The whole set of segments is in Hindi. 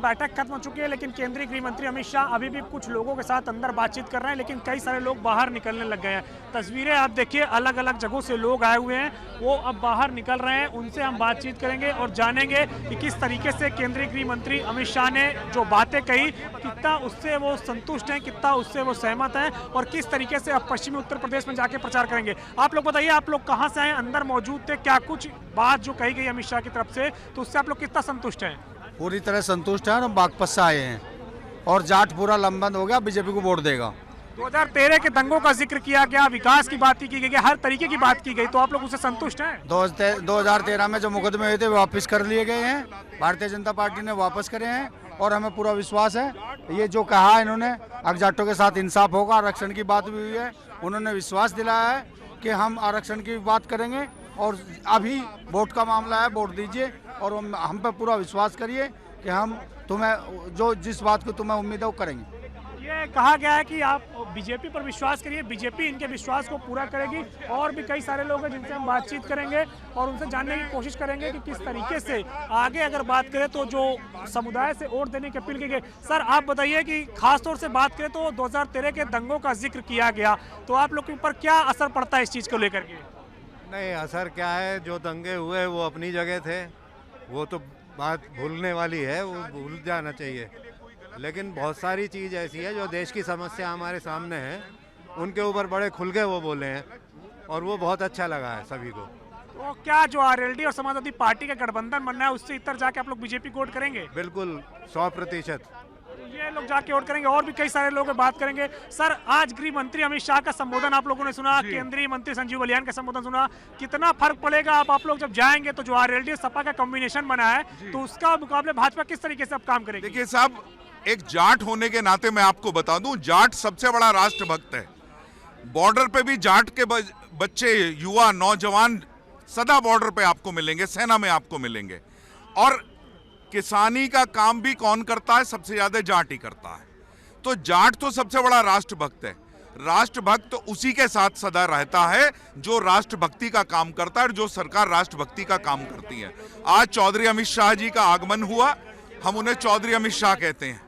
बैठक खत्म हो चुकी है, लेकिन केंद्रीय गृह मंत्री अमित शाह अभी भी कुछ लोगों के साथ अंदर बातचीत कर रहे हैं, लेकिन कई सारे लोग बाहर निकलने लग गए हैं। तस्वीरें आप देखिए, अलग अलग जगहों से लोग आए हुए हैं, वो अब बाहर निकल रहे हैं। उनसे हम बातचीत करेंगे और जानेंगे कि किस तरीके से केंद्रीय गृह मंत्री अमित शाह ने जो बातें कही, कितना उससे वो संतुष्ट हैं, कितना उससे वो सहमत हैं, और किस तरीके से अब पश्चिमी उत्तर प्रदेश में जाके प्रचार करेंगे। आप लोग बताइए, आप लोग कहाँ से आए, अंदर मौजूद थे, क्या कुछ बात जो कही गई अमित शाह की तरफ से, तो उससे आप लोग कितना संतुष्ट हैं? पूरी तरह संतुष्ट हैं। हम बागपत से आए हैं और जाट पूरा लंबन हो गया, बीजेपी को वोट देगा। 2013 के दंगों का जिक्र किया गया, विकास की बात की गई, हर तरीके की बात की गई, तो आप लोग उससे संतुष्ट हैं? 2013 में जो मुकदमे हुए थे वो वापस कर लिए गए हैं, भारतीय जनता पार्टी ने वापस करे हैं, और हमें पूरा विश्वास है। ये जो कहा इन्होंने, अब जाटों के साथ इंसाफ होगा, आरक्षण की बात भी हुई है, उन्होंने विश्वास दिलाया है कि हम आरक्षण की बात करेंगे। और अभी वोट का मामला है, वोट दीजिए और हम पे पूरा विश्वास करिए कि हम तुम्हें जो जिस बात को तुम्हें उम्मीद है वो करेंगे। ये कहा गया है कि आप बीजेपी पर विश्वास करिए, बीजेपी इनके विश्वास को पूरा करेगी। और भी कई सारे लोग हैं जिनसे हम बातचीत करेंगे और उनसे जानने की कोशिश करेंगे कि किस तरीके से आगे अगर बात करें तो जो समुदाय से वोट देने की अपील की गई। सर, आप बताइए कि खासतौर से बात करें तो 2013 के दंगों का जिक्र किया गया, तो आप लोग के ऊपर क्या असर पड़ता है इस चीज़ को लेकर के? नहीं, असर क्या है, जो दंगे हुए वो अपनी जगह थे, वो तो बात भूलने वाली है, वो भूल जाना चाहिए। लेकिन बहुत सारी चीज़ ऐसी है जो देश की समस्या हमारे सामने है, उनके ऊपर बड़े खुल के वो बोले हैं और वो बहुत अच्छा लगा है सभी को। तो क्या जो आरएलडी और समाजवादी पार्टी का गठबंधन बनना है, उससे इतर जाके आप लोग बीजेपी को वोट करेंगे? बिल्कुल 100%। ये लोग जाके वोट करेंगे। और भी कई सारे लोग बात करेंगे। सर, आज गृह मंत्री अमित शाह का संबोधन आप लोगों ने सुना, केंद्रीय मंत्री संजीव बलियान का संबोधन सुना, कितना फर्क पड़ेगा आप लोग जब जाएंगे तो जो आरएलडी और सपा का कॉम्बिनेशन बना है, तो उसका मुकाबले भाजपा किस तरीके से अब काम करेगी? देखिए साहब, एक जाट होने के नाते मैं आपको बता दूं, जाट सबसे बड़ा राष्ट्रभक्त है। बॉर्डर पे भी जाट के बच्चे, युवा, नौजवान सदा बॉर्डर पे आपको मिलेंगे, सेना में आपको मिलेंगे। और किसानी का काम भी कौन करता है? सबसे ज्यादा जाट ही करता है। तो जाट तो सबसे बड़ा राष्ट्रभक्त है। राष्ट्रभक्त उसी के साथ सदा रहता है जो राष्ट्रभक्ति का काम करता है और जो सरकार राष्ट्रभक्ति का काम करती है। आज चौधरी अमित शाह जी का आगमन हुआ, हम उन्हें चौधरी अमित शाह कहते हैं।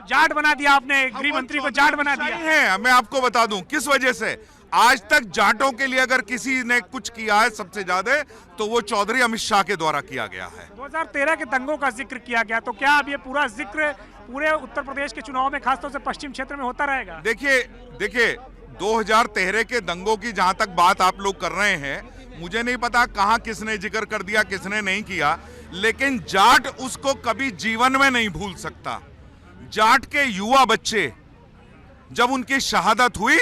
जाट बना दिया आपने, गृह मंत्री को जाट बना दिया है। मैं आपको बता दूं किस वजह से। आज तक जाटों के लिए अगर किसी ने कुछ किया है सबसे ज्यादा, तो वो चौधरी अमित शाह के द्वारा किया गया है। 2013 के दंगों का जिक्र किया गया, तो क्या अब ये पूरा जिक्र पूरे उत्तर प्रदेश के चुनाव में खासतौर से पश्चिम क्षेत्र में होता रहेगा? देखिए 2013 के दंगों की जहां तक बात आप लोग कर रहे हैं, मुझे नहीं पता कहां किसने जिक्र कर दिया, किसने नहीं किया, लेकिन जाट उसको कभी जीवन में नहीं भूल सकता। जाट के युवा बच्चे, जब उनकी शहादत हुई,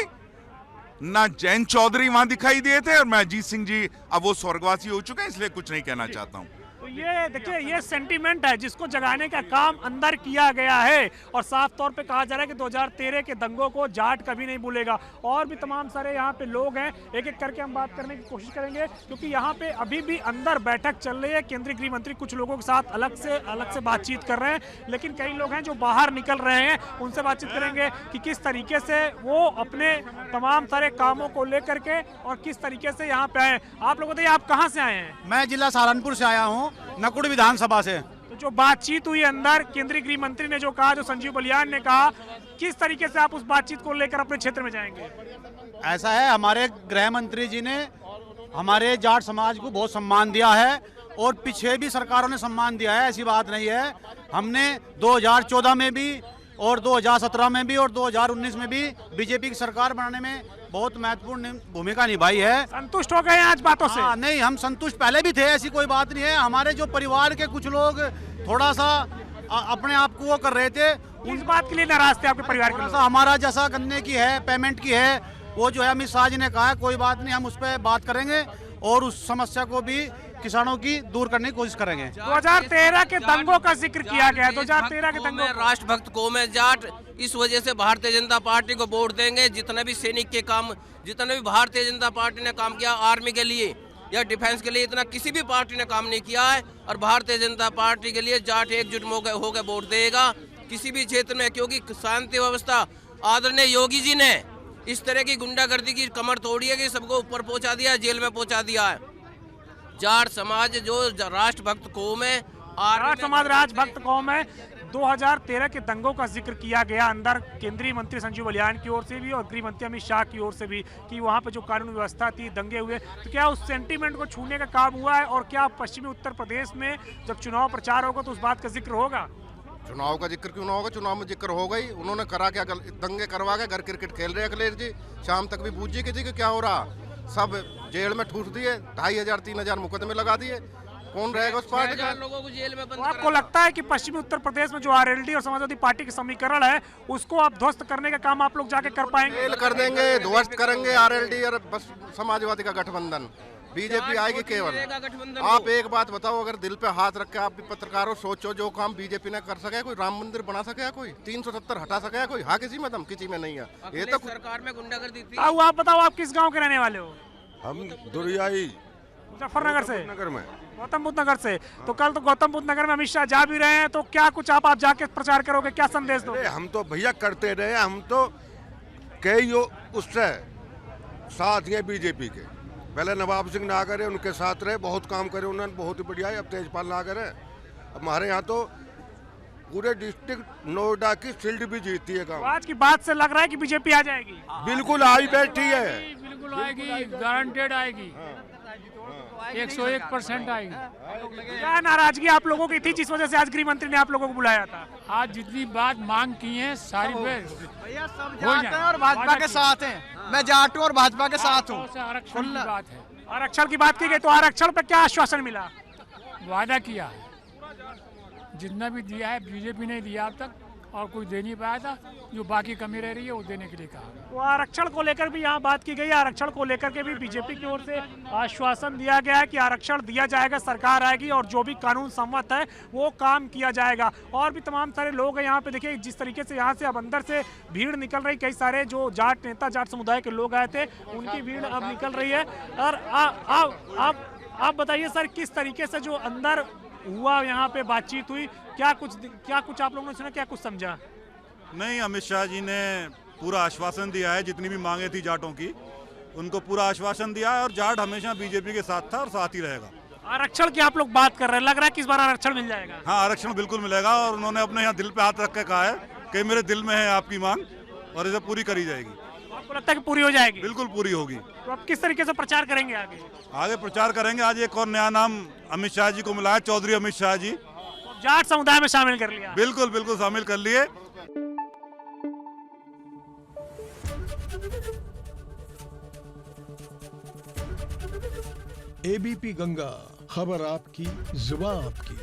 ना जैन चौधरी वहां दिखाई दिए थे और मैं अजीत सिंह जी, अब वो स्वर्गवासी हो चुके हैं, इसलिए कुछ नहीं कहना चाहता हूं। तो ये देखिए, ये सेंटीमेंट है जिसको जगाने का काम अंदर किया गया है, और साफ तौर पे कहा जा रहा है कि 2013 के दंगों को जाट कभी नहीं भूलेगा। और भी तमाम सारे यहाँ पे लोग हैं, एक एक करके हम बात करने की कोशिश करेंगे, क्योंकि यहाँ पे अभी भी अंदर बैठक चल रही है। केंद्रीय गृह मंत्री कुछ लोगों के साथ अलग से बातचीत कर रहे हैं, लेकिन कई लोग हैं जो बाहर निकल रहे हैं, उनसे बातचीत करेंगे कि किस तरीके से वो अपने तमाम सारे कामों को लेकर के और किस तरीके से यहाँ पे आए। आप लोग बताइए, आप कहाँ से आए हैं? मैं जिला सहारनपुर से आया हूँ, नकुड़ विधानसभा से। तो जो बातचीत हुई अंदर, केंद्रीय गृह मंत्री ने जो कहा, जो संजीव बलियान ने कहा, किस तरीके से आप उस बातचीत को लेकर अपने क्षेत्र में जाएंगे? ऐसा है, हमारे गृह मंत्री जी ने हमारे जाट समाज को बहुत सम्मान दिया है और पीछे भी सरकारों ने सम्मान दिया है, ऐसी बात नहीं है। हमने 2014 में भी और 2017 में भी और 2019 में भी बीजेपी की सरकार बनाने में बहुत महत्वपूर्ण भूमिका निभाई है। संतुष्ट हो गए हैं आज बातों से? नहीं, हम संतुष्ट पहले भी थे, ऐसी कोई बात नहीं है। हमारे जो परिवार के कुछ लोग थोड़ा सा अपने आप को वो कर रहे थे, उस बात के लिए नाराज थे आपके परिवार के लोग? हमारा जैसा गन्ने की है, पेमेंट की है, वो जो है अमित शाह जी ने कहा है, कोई बात नहीं, हम उस पर बात करेंगे और उस समस्या को भी किसानों की दूर करने की कोशिश करेंगे। 2013 के दंगों का जिक्र किया गया, 2013 के दंगों, राष्ट्रभक्त कौम है जाट, इस वजह से भारतीय जनता पार्टी को वोट देंगे। जितने भी सैनिक के काम, जितने भी भारतीय जनता पार्टी ने काम किया आर्मी के लिए या डिफेंस के लिए, इतना किसी भी पार्टी ने काम नहीं किया है। और भारतीय जनता पार्टी के लिए जाट एकजुट होकर वोट देगा किसी भी क्षेत्र में, क्योंकि शांति व्यवस्था आदरणीय योगी जी ने इस तरह की गुंडागर्दी की कमर तोड़ी है कि सबको ऊपर पहुंचा दिया, जेल में पहुंचा दिया है। जाट समाज जो राष्ट्रभक्त कौम है, जाट समाज राष्ट्रभक्त कौम है, 2013 के दंगों का जिक्र किया गया अंदर केंद्रीय मंत्री संजीव बलियान की ओर से भी और गृह मंत्री अमित शाह की ओर से भी कि वहां पे जो कानून व्यवस्था थी, दंगे हुए, तो क्या उस सेंटीमेंट को छूने का काम हुआ है? और क्या पश्चिमी उत्तर प्रदेश में जब चुनाव प्रचार होगा तो उस बात का जिक्र होगा? चुनाव का जिक्र क्यों ना होगा, चुनाव में जिक्र होगा ही। उन्होंने करा क्या, दंगे करवा के घर क्रिकेट खेल रहे अखिलेश जी, शाम तक भी पूछिए कि जी कि क्या हो रहा, सब जेल में ठूस दिए, 2500 3000 मुकदमे लगा दिए, कौन रहेगा उस पार्टी का? लोगों को जेल में बंद तो आपको लगता है कि पश्चिमी उत्तर प्रदेश में जो आरएलडी और समाजवादी पार्टी का समीकरण है उसको आप ध्वस्त करने का काम आप लोग जाके कर पाएंगे? जेल कर देंगे, ध्वस्त करेंगे आरएलडी और बस समाजवादी का गठबंधन, बीजेपी आएगी केवल। आप एक बात बताओ, अगर दिल पे हाथ रख के आप भी पत्रकार हो, सोचो जो काम बीजेपी ने कर सके, कोई राम मंदिर बना सके, कोई 370 हटा सके, कोई हाँ किसी में दम किसी में नहीं है। ये तो सरकार में गुंडागर्दी थी। आप बताओ, आप किस गांव के रहने वाले हो? हम दुरियाई मुजफ्फरनगर से, नगर में। गौतम बुद्ध नगर से। तो कल तो गौतम बुद्ध नगर में अमित शाह जा भी रहे हैं, तो क्या कुछ आप जाके प्रचार करोगे, क्या संदेश दोगे? हम तो भैया करते रहे, हम तो कई उससे साथ हैं बीजेपी के। पहले नवाब सिंह नागर है, उनके साथ रहे, बहुत काम करे उन्होंने, बहुत ही बढ़िया है। अब तेजपाल नागर है, हमारे यहाँ तो पूरे डिस्ट्रिक्ट नोएडा की शील्ड भी जीती है। काम आज की बात से लग रहा है कि बीजेपी आ जाएगी। बिल्कुल आई बैठी है, बिल्कुल आएगी, गारंटेड आएगी, 101% आएगी। क्या नाराजगी आप लोगों की थी जिस वजह से आज गृह मंत्री ने आप लोगों को बुलाया था? आज जितनी बात मांग की है सारी भैया सब जाट हैं और भाजपा के साथ हैं, मैं जाट हूँ और भाजपा के साथ हूँ। आरक्षण की बात है, आरक्षण की बात की गई, तो आरक्षण पे क्या आश्वासन मिला? वादा किया है, जितना भी दिया है बीजेपी ने दिया अब तक, और कोई दे नहीं पाया था, जो बाकी कमी रह रही है वो देने के लिए कहा। तो आरक्षण को लेकर भी यहाँ बात की गई, आरक्षण को लेकर के भी बीजेपी की ओर से आश्वासन दिया गया है कि आरक्षण दिया जाएगा, सरकार आएगी और जो भी कानून सम्मत है वो काम किया जाएगा। और भी तमाम सारे लोग हैं यहाँ पे, देखिए जिस तरीके से यहाँ से अब अंदर से भीड़ निकल रही, कई सारे जो जाट नेता, जाट समुदाय के लोग आए थे उनकी भीड़ अब निकल रही है। और आप बताइए सर, किस तरीके से जो अंदर हुआ, यहाँ पे बातचीत हुई, क्या कुछ आप लोगों ने सुना, क्या कुछ समझा? नहीं, अमित शाह जी ने पूरा आश्वासन दिया है, जितनी भी मांगे थी जाटों की उनको पूरा आश्वासन दिया है, और जाट हमेशा बीजेपी के साथ था और साथ ही रहेगा। आरक्षण की आप लोग बात कर रहे हैं, लग रहा है कि इस बार आरक्षण मिल जाएगा? हाँ, आरक्षण बिल्कुल मिलेगा, और उन्होंने अपने यहाँ दिल पे हाथ रख के कहा है कि मेरे दिल में है आपकी मांग, और इसे पूरी करी जाएगी। आपको लगता है कि पूरी हो जाएगी? बिल्कुल पूरी होगी। तो आप किस तरीके से प्रचार करेंगे आगे? आगे प्रचार करेंगे। आज एक और नया नाम अमित शाह जी को मिला है, चौधरी अमित शाह जी। जाट समुदाय में शामिल कर लिया? बिल्कुल बिल्कुल शामिल कर लिए। एबीपी गंगा, खबर आपकी, जुबान आपकी।